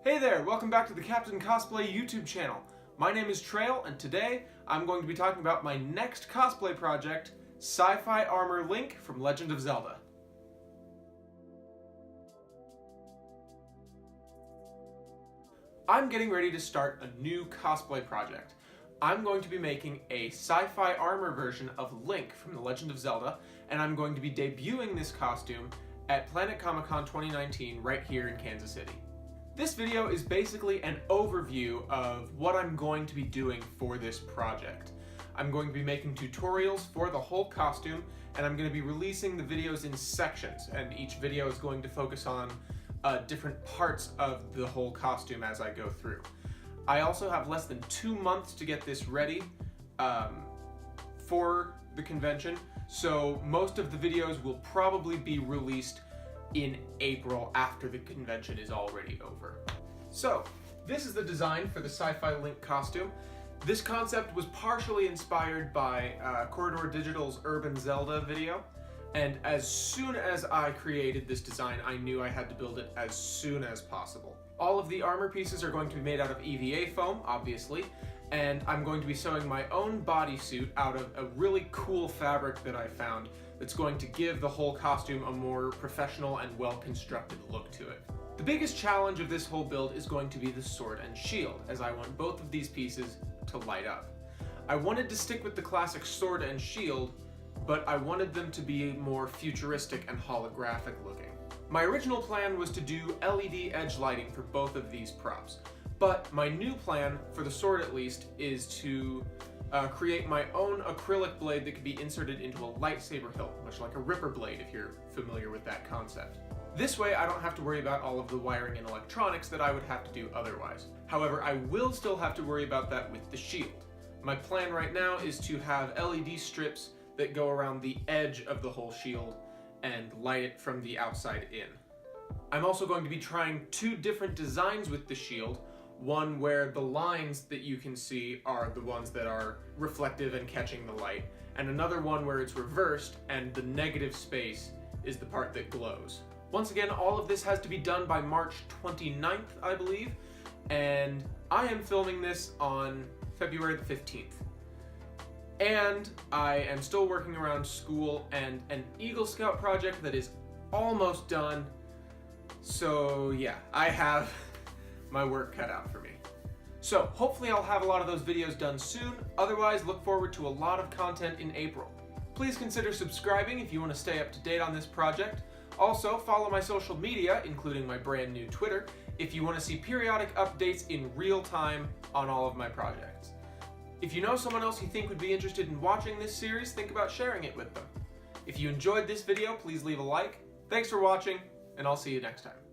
Hey there, welcome back to the Captain Cosplay YouTube channel. My name is Trail, and today I'm going to be talking about my next cosplay project, SciFi Armor Link from Legend of Zelda. I'm getting ready to start a new cosplay project. I'm going to be making a sci-fi armor version of Link from The Legend of Zelda, and I'm going to be debuting this costume at Planet Comic-Con 2019 right here in Kansas City. This video is basically an overview of what I'm going to be doing for this project. I'm going to be making tutorials for the whole costume, and I'm going to be releasing the videos in sections, and each video is going to focus on different parts of the whole costume as I go through. I also have less than 2 months to get this ready for the convention, so most of the videos will probably be released in April after the convention is already over. So, this is the design for the SciFi Link costume. This concept was partially inspired by Corridor Digital's Urban Zelda video, and as soon as I created this design, I knew I had to build it as soon as possible. All of the armor pieces are going to be made out of EVA foam, obviously, and I'm going to be sewing my own bodysuit out of a really cool fabric that I found that's going to give the whole costume a more professional and well-constructed look to it. The biggest challenge of this whole build is going to be the sword and shield, as I want both of these pieces to light up. I wanted to stick with the classic sword and shield, but I wanted them to be more futuristic and holographic looking. My original plan was to do LED edge lighting for both of these props, but my new plan, for the sword at least, is to create my own acrylic blade that could be inserted into a lightsaber hilt, much like a Ripper blade if you're familiar with that concept. This way I don't have to worry about all of the wiring and electronics that I would have to do otherwise. However, I will still have to worry about that with the shield. My plan right now is to have LED strips that go around the edge of the whole shield and light it from the outside in. I'm also going to be trying 2 different designs with the shield, one where the lines that you can see are the ones that are reflective and catching the light, and another one where it's reversed and the negative space is the part that glows. Once again, all of this has to be done by March 29th, I believe, and I am filming this on February the 15th. And I am still working around school and an Eagle Scout project that is almost done. So yeah, I have my work cut out for me. So hopefully I'll have a lot of those videos done soon. Otherwise, look forward to a lot of content in April. Please consider subscribing if you want to stay up to date on this project. Also, follow my social media, including my brand new Twitter, if you want to see periodic updates in real time on all of my projects. If you know someone else you think would be interested in watching this series, think about sharing it with them. If you enjoyed this video, please leave a like. Thanks for watching, and I'll see you next time.